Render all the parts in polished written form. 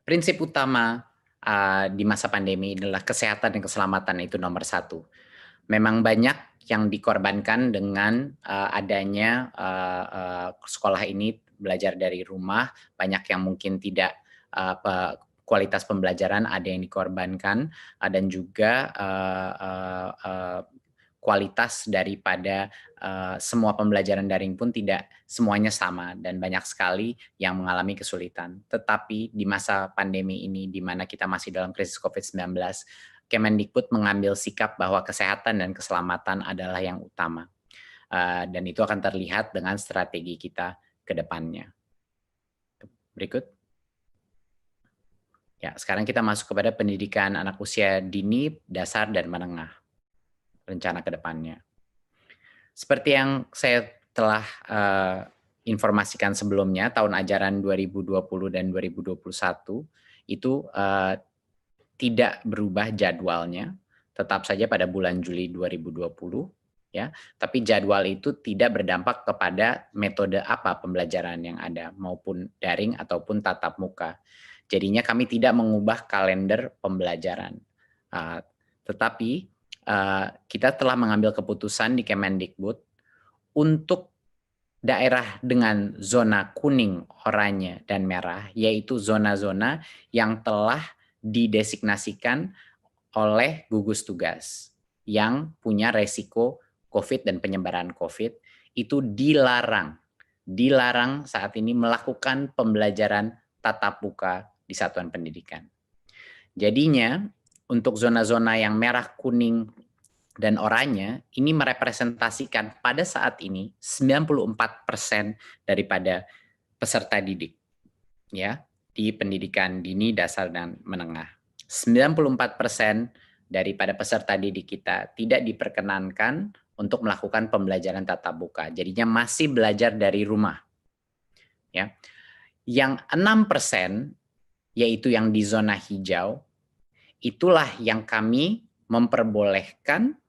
Prinsip utama, di masa pandemi adalah kesehatan dan keselamatan itu nomor satu. Memang banyak yang dikorbankan dengan, adanya, sekolah ini belajar dari rumah, banyak yang mungkin tidak, kualitas pembelajaran ada yang dikorbankan, dan juga, kualitas daripada, semua pembelajaran daring pun tidak semuanya sama dan banyak sekali yang mengalami kesulitan. Tetapi di masa pandemi ini, di mana kita masih dalam krisis COVID-19, Kemendikbud mengambil sikap bahwa kesehatan dan keselamatan adalah yang utama, dan itu akan terlihat dengan strategi kita ke depannya. Berikut. Ya, sekarang kita masuk kepada pendidikan anak usia dini, dasar, dan menengah, rencana ke depannya. Seperti yang saya telah, informasikan sebelumnya, tahun ajaran 2020 dan 2021 itu, tidak berubah jadwalnya, tetap saja pada bulan Juli 2020 ya, tapi jadwal itu tidak berdampak kepada metode apa pembelajaran yang ada, maupun daring ataupun tatap muka. Jadinya kami tidak mengubah kalender pembelajaran, eee, tetapi, kita telah mengambil keputusan di Kemendikbud untuk daerah dengan zona kuning, oranye, dan merah, yaitu zona-zona yang telah didesignasikan oleh gugus tugas yang punya resiko COVID dan penyebaran COVID, itu dilarang dilarang saat ini melakukan pembelajaran tatap muka di satuan pendidikan. Jadinya untuk zona-zona yang merah, kuning, dan oranye ini merepresentasikan pada saat ini 94% daripada peserta didik ya di pendidikan dini, dasar, dan menengah. 94% daripada peserta didik kita tidak diperkenankan untuk melakukan pembelajaran tatap muka. Jadinya masih belajar dari rumah. Ya. Yang 6% yaitu yang di zona hijau, itulah yang kami memperbolehkan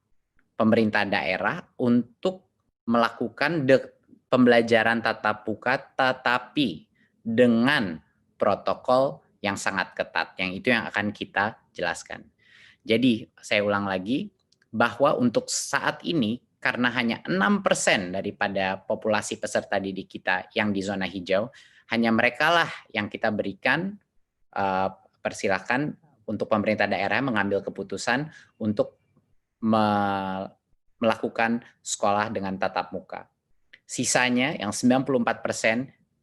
pemerintah daerah untuk melakukan pembelajaran tatap muka, tetapi dengan protokol yang sangat ketat, yang itu yang akan kita jelaskan. Jadi, saya ulang lagi, bahwa untuk saat ini, karena hanya 6% daripada populasi peserta didik kita yang di zona hijau, hanya merekalah yang kita berikan, persilakan untuk pemerintah daerah mengambil keputusan untuk melakukan sekolah dengan tatap muka. Sisanya yang 94%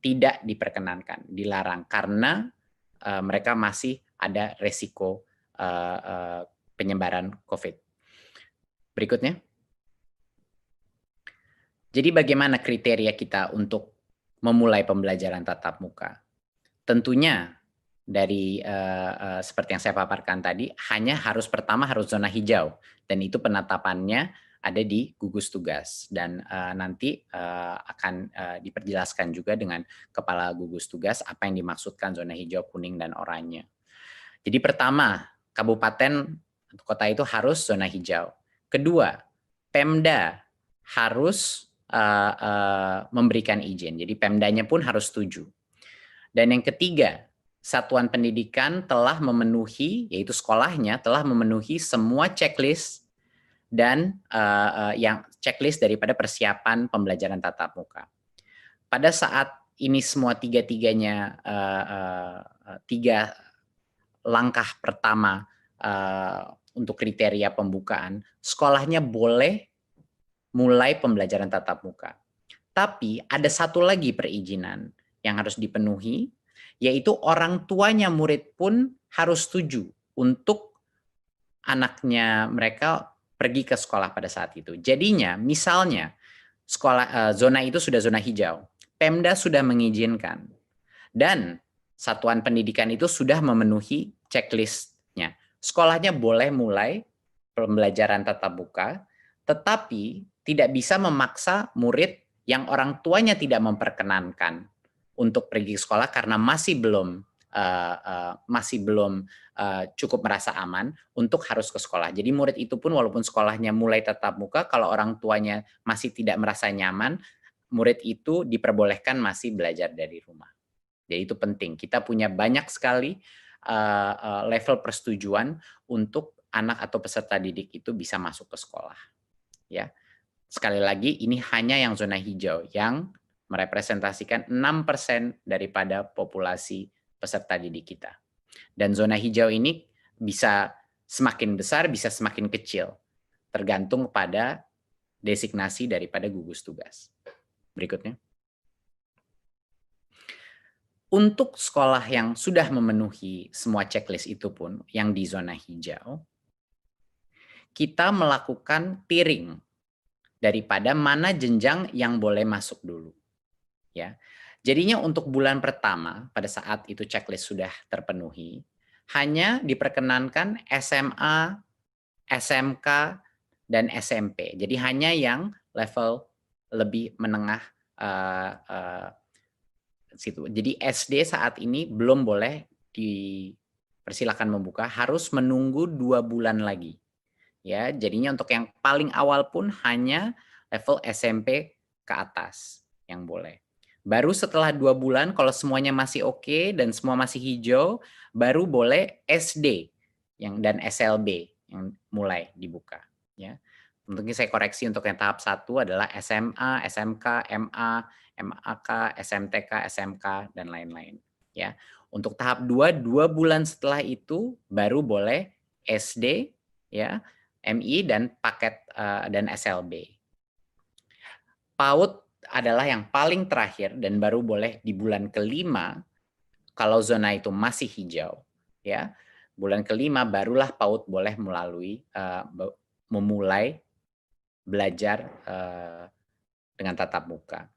tidak diperkenankan, dilarang karena mereka masih ada resiko penyebaran COVID. Berikutnya. Jadi bagaimana kriteria kita untuk memulai pembelajaran tatap muka? Tentunya dari seperti yang saya paparkan tadi, pertama harus zona hijau dan itu penetapannya ada di gugus tugas dan nanti akan diperjelaskan juga dengan kepala gugus tugas apa yang dimaksudkan zona hijau, kuning, dan oranye. Jadi pertama, kabupaten kota itu harus zona hijau. Kedua, Pemda harus memberikan izin. Jadi Pemdanya pun harus setuju. Dan yang ketiga, satuan pendidikan telah memenuhi, yaitu sekolahnya telah memenuhi semua checklist dan yang checklist daripada persiapan pembelajaran tatap muka. Pada saat ini semua tiga-tiganya, tiga langkah pertama untuk kriteria pembukaan, sekolahnya boleh mulai pembelajaran tatap muka. Tapi ada satu lagi perizinan yang harus dipenuhi, yaitu orang tuanya murid pun harus setuju untuk anaknya mereka pergi ke sekolah pada saat itu. Jadinya misalnya zona itu sudah zona hijau, Pemda sudah mengizinkan dan satuan pendidikan itu sudah memenuhi checklist-nya. Sekolahnya boleh mulai pembelajaran tatap muka, tetapi tidak bisa memaksa murid yang orang tuanya tidak memperkenankan untuk pergi ke sekolah karena masih belum cukup merasa aman untuk harus ke sekolah. Jadi murid itu pun walaupun sekolahnya mulai tatap muka, kalau orang tuanya masih tidak merasa nyaman, murid itu diperbolehkan masih belajar dari rumah. Jadi itu penting. Kita punya banyak sekali level persetujuan untuk anak atau peserta didik itu bisa masuk ke sekolah. Ya, sekali lagi ini hanya yang zona hijau yang merepresentasikan 6% daripada populasi peserta didik kita. Dan zona hijau ini bisa semakin besar, bisa semakin kecil, tergantung pada designasi daripada gugus tugas. Berikutnya. Untuk sekolah yang sudah memenuhi semua checklist itu pun, yang di zona hijau, kita melakukan tiering daripada mana jenjang yang boleh masuk dulu. Ya, jadinya untuk bulan pertama pada saat itu checklist sudah terpenuhi, hanya diperkenankan SMA, SMK, dan SMP. Jadi hanya yang level lebih menengah situ. Jadi SD saat ini belum boleh dipersilakan membuka, harus menunggu 2 bulan lagi. Ya, jadinya untuk yang paling awal pun hanya level SMP ke atas yang boleh. Baru setelah 2 bulan kalau semuanya masih oke dan semua masih hijau, baru boleh SD dan SLB yang mulai dibuka, ya. Mungkin saya koreksi untuk yang tahap 1 adalah SMA, SMK, MA, MAK, SMTK, SMK, dan lain-lain. Ya. Untuk tahap 2, 2 bulan setelah itu baru boleh SD, ya, MI, dan paket dan SLB. PAUD adalah yang paling terakhir dan baru boleh di bulan kelima kalau zona itu masih hijau. Ya, bulan kelima barulah PAUD boleh memulai belajar dengan tatap muka.